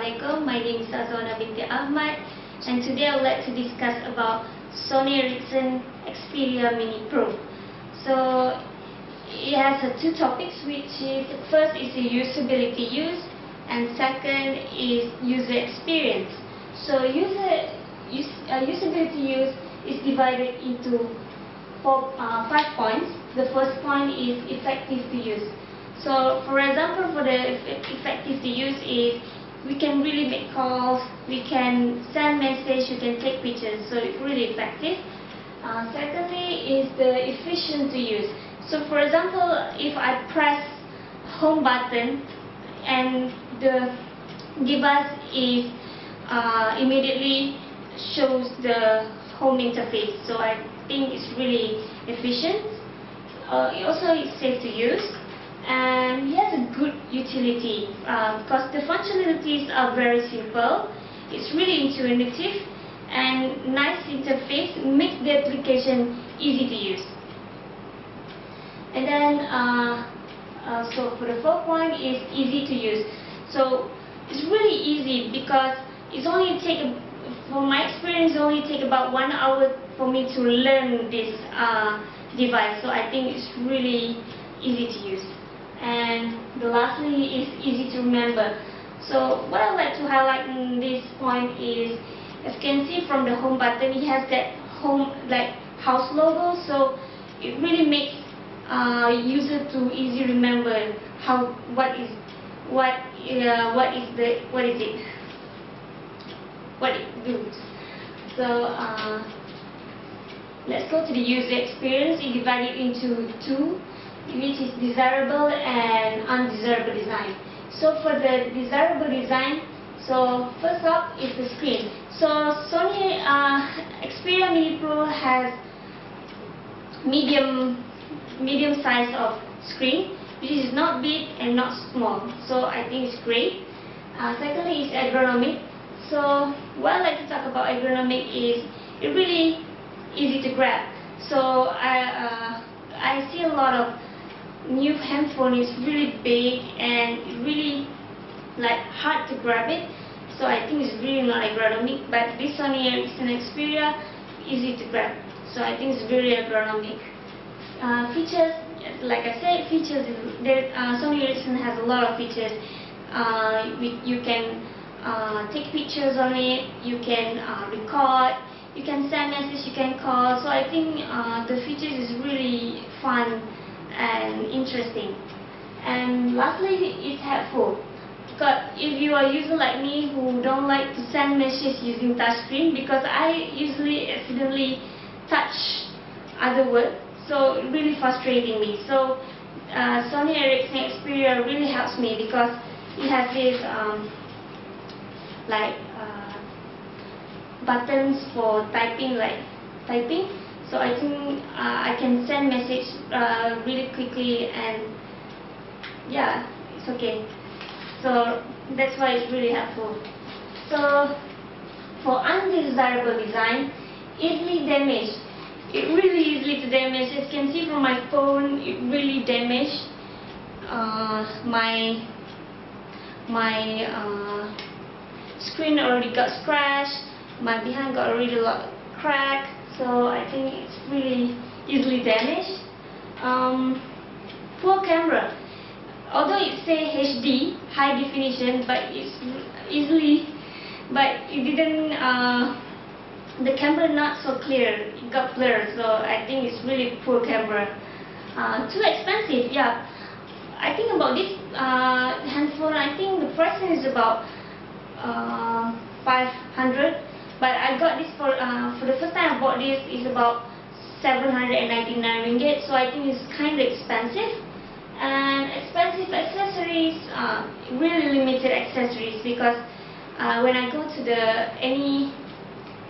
Assalamualaikum, my name is Azwana binti Ahmad, and today I would like to discuss about Sony Ericsson Xperia Mini Pro. So it has two topics, which is first is the usability use, and second is user experience. So usability use is divided into 5 points. The first point is effective to use. So for example, for the effective to use is we can really make calls, we can send message, you can take pictures, so it's really effective. Secondly is the efficient to use. So for example, if I press home button and the device is immediately shows the home interface, so I think it's really efficient. It also is safe to use. And it has a good utility because the functionalities are very simple. It's really intuitive and nice interface, makes the application easy to use. And then so for the fourth point is easy to use. So it's really easy because it's only take, from my experience, it only take about 1 hour for me to learn this device. So I think it's really easy to use. And the lastly is easy to remember. So what I would like to highlight in this point is, as you can see from the home button, it has that home like house logo, so it really makes user to easy remember what it does. So let's go to the user experience. It divided into two, which is desirable and undesirable design. So for the desirable design, so first up is the screen. So Sony Xperia Mini Pro has medium size of screen, which is not big and not small. So I think it's great. Secondly is ergonomic. So what I like to talk about ergonomic is it really easy to grab. So I see a lot of new handphone is really big and really like hard to grab it, so I think it's really not ergonomic. But this Sony Ericsson Xperia easy to grab, so I think it's very ergonomic. Features, like I said, features Sony Ericsson has a lot of features. You can take pictures on it, you can record, you can send message, you can call. So I think the features is really fun and interesting. And lastly, it's helpful, because if you are a user like me who don't like to send messages using touchscreen, because I usually accidentally touch other words, so it really frustrating me. So Sony Ericsson Xperia really helps me because it has this buttons for typing, so I think I can send message really quickly, and yeah, it's okay. So that's why it's really helpful. So for undesirable design, easily damaged. It really easily to damage. As you can see from my phone, it really damaged. My screen already got scratched. My behind got already a lot crack. So I think it's really easily damaged. Poor camera. Although it says HD, high definition, but it's it didn't. The camera not so clear. It got blurred. So I think it's really poor camera. Too expensive. Yeah. I think about this handphone, I think the price is about 500. But I got this for the first time I bought this is about 799 ringgit, so I think it's kind of expensive. And expensive accessories, really limited accessories, because when I go to any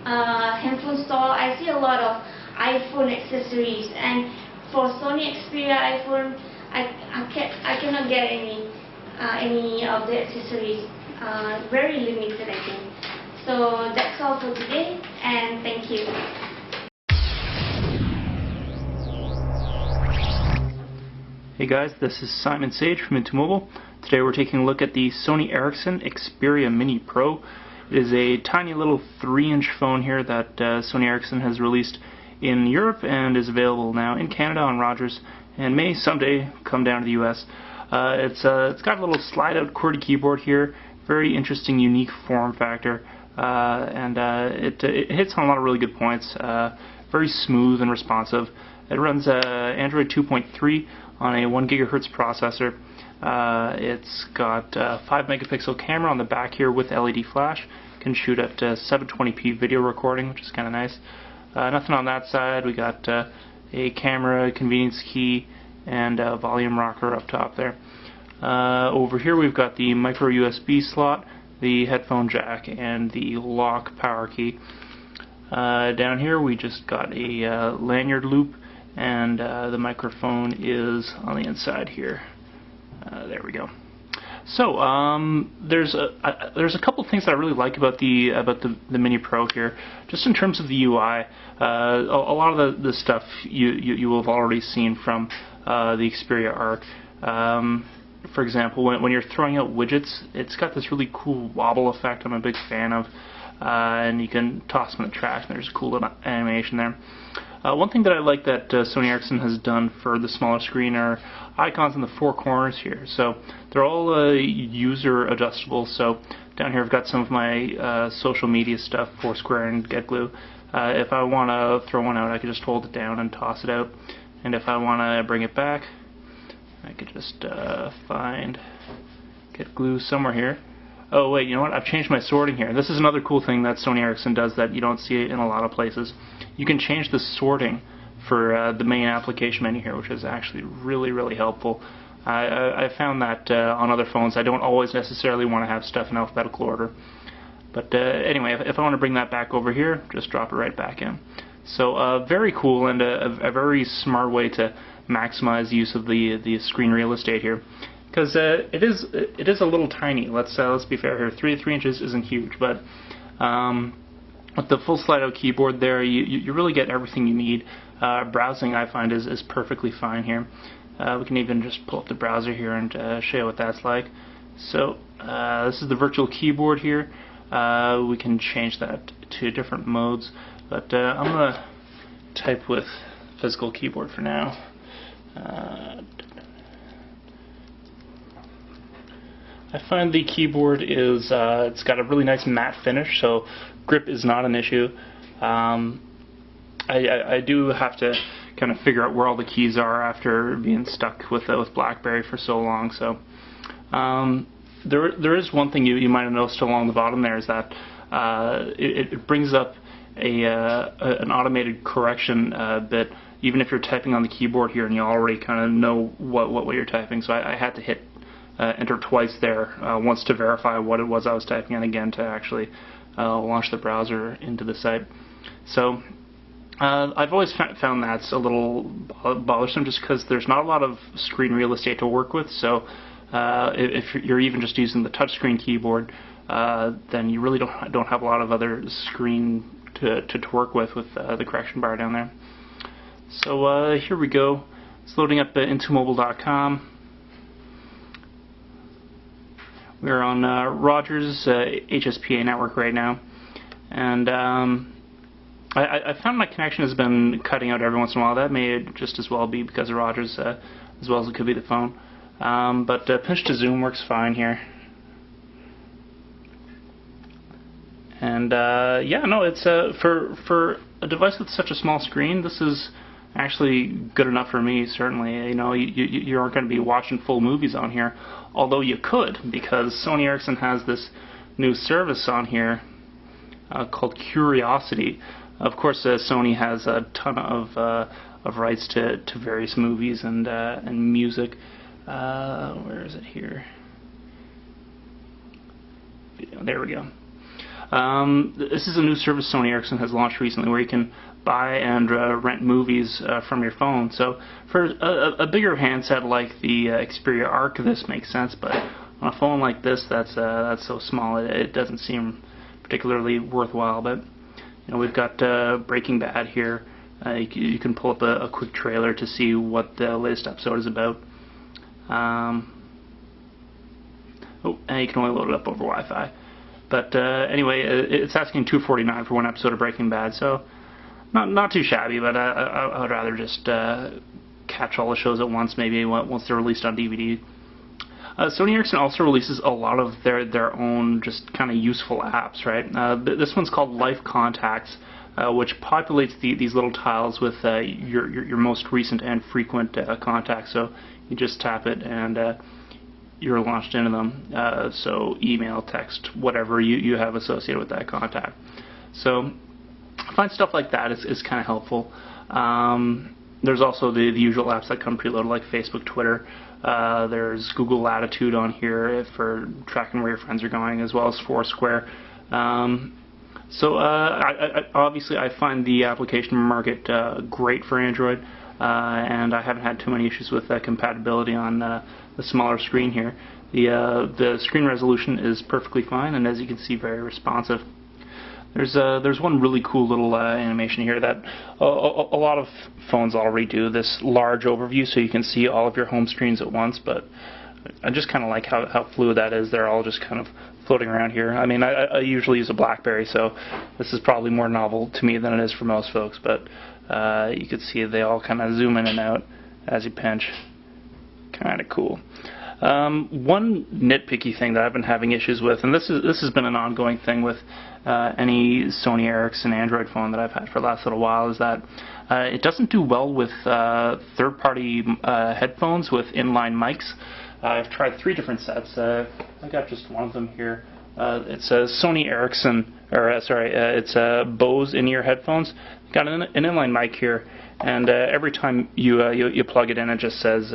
handphone store, I see a lot of iPhone accessories, and for Sony Xperia iPhone, I cannot get any of the accessories. Very limited, I think. So that's all for today, and thank you. Hey guys, this is Simon Sage from Into Mobile. Today we're taking a look at the Sony Ericsson Xperia Mini Pro. It is a tiny little 3-inch phone here that Sony Ericsson has released in Europe and is available now in Canada on Rogers and may someday come down to the US. It's got a little slide-out QWERTY keyboard here, very interesting, unique form factor, and it hits on a lot of really good points. Very smooth and responsive. It runs Android 2.3 on a 1 GHz processor. It's got a 5 megapixel camera on the back here with LED flash. Can shoot at 720p video recording, which is kind of nice. Nothing on that side. We got a camera, convenience key, and a volume rocker up top there. Over here we've got the micro USB slot, the headphone jack, and the lock power key. Down here we just got a lanyard loop, and the microphone is on the inside here. There we go. So there's a couple things that I really like about the Mini Pro here. Just in terms of the UI, a lot of the stuff you will have already seen from the Xperia Arc. For example, when you're throwing out widgets, it's got this really cool wobble effect I'm a big fan of, and you can toss them in the trash, and there's a cool little animation there. One thing that I like that Sony Ericsson has done for the smaller screen are icons in the 4 corners here. So they're all user adjustable. So down here I've got some of my social media stuff, Foursquare and GetGlue. If I want to throw one out, I could just hold it down and toss it out. And if I want to bring it back, I could just find GetGlue somewhere here. Oh wait, you know what? I've changed my sorting here. This is another cool thing that Sony Ericsson does that you don't see in a lot of places. You can change the sorting for the main application menu here, which is actually really helpful. I found that on other phones I don't always necessarily want to have stuff in alphabetical order. But anyway, if I want to bring that back over here, just drop it right back in. So very cool, and a very smart way to maximize the use of the screen real estate here. Because it is a little tiny. Let's be fair here. 3 inches isn't huge, but with the full slide-out keyboard there, you really get everything you need. Browsing, I find, is perfectly fine here. We can even just pull up the browser here and show you what that's like. So this is the virtual keyboard here. We can change that to different modes, but I'm gonna type with physical keyboard for now. I find the keyboard is, it's got a really nice matte finish, so grip is not an issue. I do have to kind of figure out where all the keys are after being stuck with BlackBerry for so long. So there is one thing you might have noticed along the bottom there, is that it brings up an automated correction bit, even if you're typing on the keyboard here and you already kind of know what you're typing. So I had to hit enter twice there, once to verify what it was I was typing, and again to actually launch the browser into the site. So I've always found that's a little bothersome, just because there's not a lot of screen real estate to work with. So if you're even just using the touchscreen keyboard, then you really don't have a lot of other screen to work with the correction bar down there. So here we go. It's loading up intomobile.com. We're on Rogers HSPA network right now, and I found my connection has been cutting out every once in a while. That may just as well be because of Rogers, as well as it could be the phone. But pinch to zoom works fine here. And yeah, no, it's for a device with such a small screen, this is actually good enough for me. Certainly, you know, you aren't going to be watching full movies on here, although you could, because Sony Ericsson has this new service on here called Curiosity. Of course, Sony has a ton of rights to various movies and music. Where is it here? There we go. This is a new service Sony Ericsson has launched recently, where you can buy and rent movies from your phone. So for a bigger handset like the Xperia Arc, this makes sense, but on a phone like this, that's so small it doesn't seem particularly worthwhile. But you know, we've got Breaking Bad here. You can pull up a quick trailer to see what the latest episode is about. Oh, and you can only load it up over Wi-Fi. But anyway, it's asking $249 for one episode of Breaking Bad, so not too shabby. But I would rather just catch all the shows at once, maybe once they're released on DVD. Sony Ericsson also releases a lot of their own just kind of useful apps, right? This one's called Life Contacts, which populates these little tiles with your most recent and frequent contacts. So you just tap it and you're launched into them. So email, text, whatever you have associated with that contact. So I find stuff like that is kind of helpful. There's also the usual apps that come preloaded, like Facebook, Twitter. There's Google Latitude on here for tracking where your friends are going, as well as Foursquare. So obviously I find the application market great for Android, and I haven't had too many issues with compatibility on the smaller screen here. The screen resolution is perfectly fine, and as you can see, very responsive. There's one really cool little animation here that a lot of phones already do, this large overview so you can see all of your home screens at once, but I just kind of like how fluid that is. They're all just kind of floating around here. I mean, I usually use a BlackBerry, so this is probably more novel to me than it is for most folks, but you can see they all kind of zoom in and out as you pinch. Kind of cool. One nitpicky thing that I've been having issues with, and this has been an ongoing thing with any Sony Ericsson Android phone that I've had for the last little while, is that it doesn't do well with third-party headphones with inline mics. I've tried 3 different sets. I got just one of them here. It says Sony Ericsson, or it's Bose in-ear headphones. Got an inline mic here, and every time you plug it in, it just says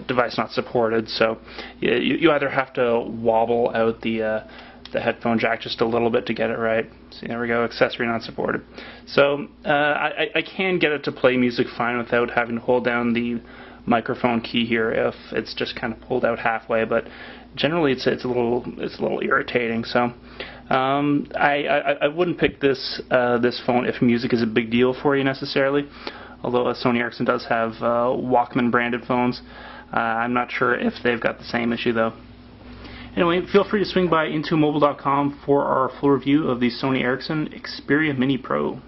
device not supported. So you either have to wobble out the headphone jack just a little bit to get it right. See, there we go, accessory not supported. So I can get it to play music fine without having to hold down the microphone key here if it's just kind of pulled out halfway, but generally it's a little irritating. So I wouldn't pick this phone if music is a big deal for you necessarily, although Sony Ericsson does have Walkman branded phones. I'm not sure if they've got the same issue though. Anyway, feel free to swing by intomobile.com for our full review of the Sony Ericsson Xperia Mini Pro.